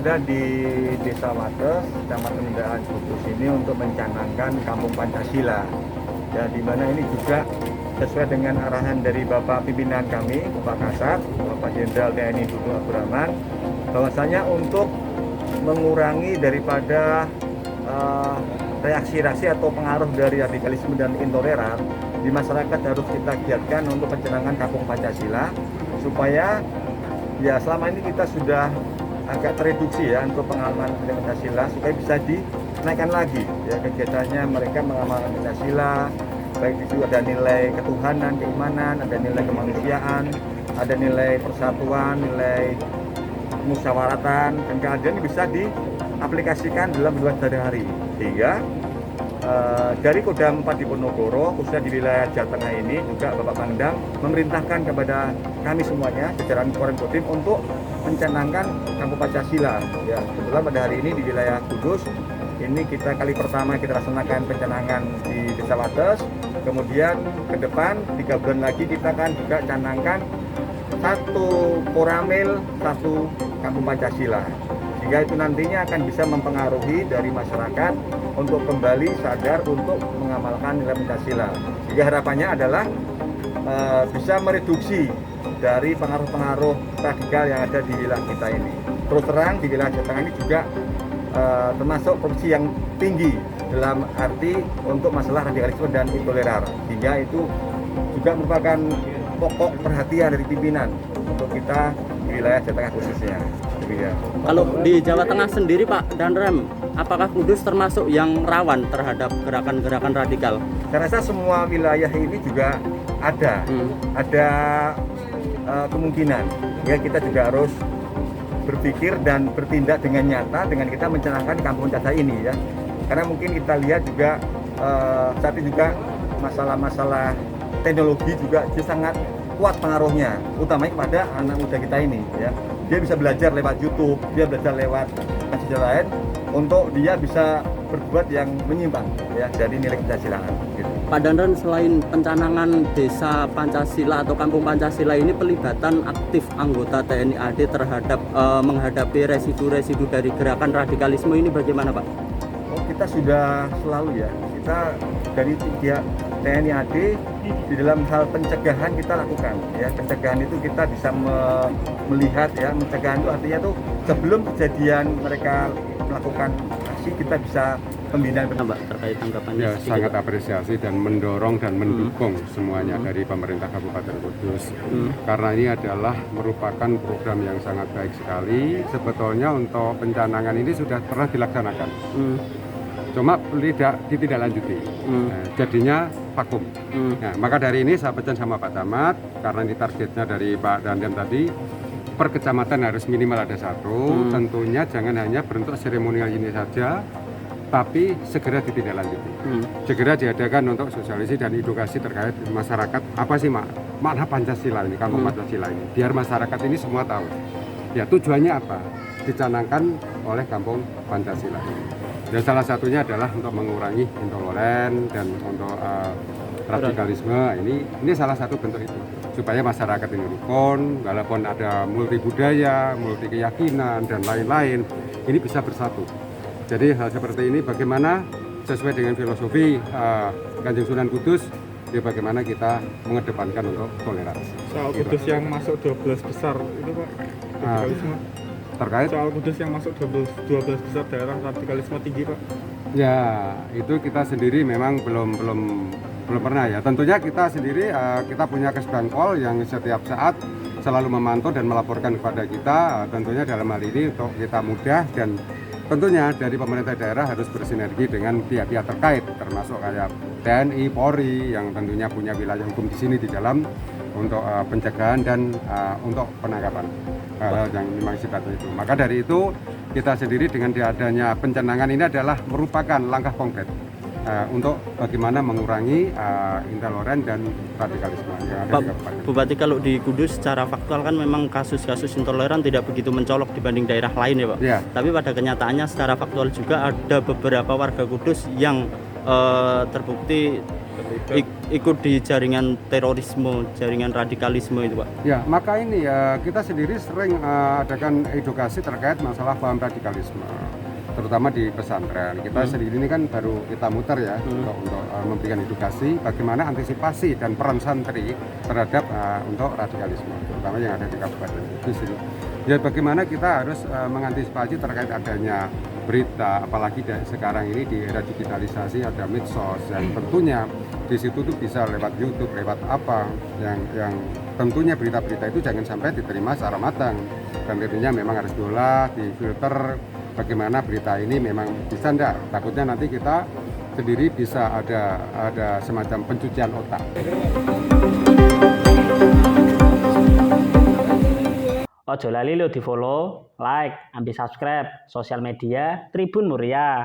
berada di Desa Wates, Kecamatan Mendaan Kudus ini untuk mencanangkan Kampung Pancasila. Ya, di mana ini juga sesuai dengan arahan dari Bapak pimpinan kami, Bapak Kasat, Bapak Jenderal TNI Dudung Abdurrahman, bahwasanya untuk mengurangi daripada reaksi-reaksi atau pengaruh dari radikalisme dan intoleran di masyarakat harus kita giatkan untuk pencanangan Kampung Pancasila, supaya ya selama ini kita sudah agak tereduksi ya untuk pengalaman Pancasila, supaya bisa dinaikkan lagi ya kegiatannya mereka mengamalkan Pancasila. Baik itu ada nilai ketuhanan, keimanan, ada nilai kemanusiaan, ada nilai persatuan, nilai musyawaratan, dan kemudian bisa diaplikasikan dalam kehidupan sehari-hari. Sehingga dari Kodam 4 Diponegoro, khususnya di wilayah Jawa Tengah ini, juga Bapak Pangdam memerintahkan kepada kami semuanya, jajaran Kodim untuk mencanangkan Kampung Pancasila. Ya, kebetulan pada hari ini di wilayah Kudus, ini kita kali pertama kita laksanakan pencanangan di Desa Wates. Kemudian ke depan 3 bulan lagi kita akan juga canangkan 1 Koramil, 1 Kampung Pancasila. Sehingga itu nantinya akan bisa mempengaruhi dari masyarakat untuk kembali sadar untuk mengamalkan nilai Pancasila. Sehingga harapannya adalah bisa mereduksi dari pengaruh-pengaruh radikal yang ada di wilayah kita ini. Terus terang di wilayah Jawa Tengah ini juga termasuk provinsi yang tinggi dalam arti untuk masalah radikalisme dan intoleran, hingga itu juga merupakan pokok perhatian dari pimpinan untuk kita di wilayah Jawa Tengah khususnya. Kalau di Jawa Tengah sendiri Pak Danrem, apakah Kudus termasuk yang rawan terhadap gerakan-gerakan radikal? Saya rasa semua wilayah ini juga ada kemungkinan. Ya, kita juga harus berpikir dan bertindak dengan nyata dengan kita mencanangkan Kampung Pancasila ini ya. Karena mungkin kita lihat juga saat ini juga masalah-masalah teknologi juga sangat kuat pengaruhnya, utamanya kepada anak muda kita ini ya. Dia bisa belajar lewat YouTube, dia belajar lewat media lain untuk dia bisa berbuat yang menyimpang ya dari nilai Pancasilaan gitu. Pak Danrem, selain pencanangan Desa Pancasila atau Kampung Pancasila ini, pelibatan aktif anggota TNI AD terhadap menghadapi residu-residu dari gerakan radikalisme ini bagaimana Pak? Oh, kita sudah selalu ya, kita dari pihak TNI AD di dalam hal pencegahan kita lakukan ya. Pencegahan itu kita bisa melihat ya, pencegahan itu artinya tuh sebelum kejadian mereka melakukan aksi kita bisa pembinaan. Mbak, terkait tanggapannya ya, sangat apresiasi dan mendorong dan mendukung semuanya dari pemerintah Kabupaten Kudus, karena ini adalah merupakan program yang sangat baik sekali. Sebetulnya untuk pencanangan ini sudah pernah dilaksanakan, cuma tidak ditindaklanjuti. Nah, jadinya vakum. Nah, maka dari ini saya pesan sama Pak Camat, karena ini targetnya dari Pak Danrem tadi, per kecamatan harus minimal ada 1. Tentunya jangan hanya bentuk seremonial ini saja, tapi segera ditindaklanjuti. Segera diadakan untuk sosialisasi dan edukasi terkait masyarakat, apa sih makna Pancasila ini, Kampung Pancasila ini, biar masyarakat ini semua tahu. Ya, tujuannya apa? Dicanangkan oleh Kampung Pancasila ini. Dan salah satunya adalah untuk mengurangi intoleran dan untuk radikalisme. Ini salah satu bentuk itu, supaya masyarakat ini rukun, walaupun ada multi budaya, multi keyakinan dan lain-lain, ini bisa bersatu. Jadi hal seperti ini bagaimana sesuai dengan filosofi Kanjeng Sunan Kudus, ya bagaimana kita mengedepankan untuk toleransi. Soal Kudus yang masuk 12 besar itu Pak, radikalisme. Terkait Soal Kudus yang masuk 12 besar daerah radikalisme tinggi Pak. Ya, itu kita sendiri memang belum pernah ya. Tentunya kita sendiri kita punya Kesbangpol yang setiap saat selalu memantau dan melaporkan kepada kita. Tentunya dalam hal ini untuk kita mudah, dan tentunya dari pemerintah daerah harus bersinergi dengan pihak-pihak terkait, termasuk kayak TNI, Polri yang tentunya punya wilayah hukum di sini di dalam untuk pencegahan dan untuk penangkapan hal-hal yang memang sifatnya itu. Maka dari itu kita sendiri dengan diadanya pencanangan ini adalah merupakan langkah konkret untuk bagaimana mengurangi intoleran dan radikalisme yang ada Pak di Kabupaten. Bupati, kalau di Kudus secara faktual kan memang kasus-kasus intoleran tidak begitu mencolok dibanding daerah lain ya Pak. Ya. Tapi pada kenyataannya secara faktual juga ada beberapa warga Kudus yang terbukti ikut di jaringan terorisme, jaringan radikalisme itu Pak? Ya, maka ini ya kita sendiri sering adakan edukasi terkait masalah paham radikalisme, terutama di pesantren. Kita sendiri ini kan baru kita muter ya untuk memberikan edukasi bagaimana antisipasi dan peran santri terhadap untuk radikalisme, terutama yang ada di Kabupaten Kudus ini. Ya bagaimana kita harus mengantisipasi terkait adanya berita, apalagi sekarang ini di era digitalisasi ada medsos yang tentunya di situ tuh bisa lewat YouTube, lewat apa yang tentunya berita-berita itu jangan sampai diterima secara matang dan tentunya memang harus diolah, difilter bagaimana berita ini memang bisa enggak, takutnya nanti kita sendiri bisa ada semacam pencucian otak. Ojo lali lo di follow, like, ambil subscribe sosial media Tribun Muria.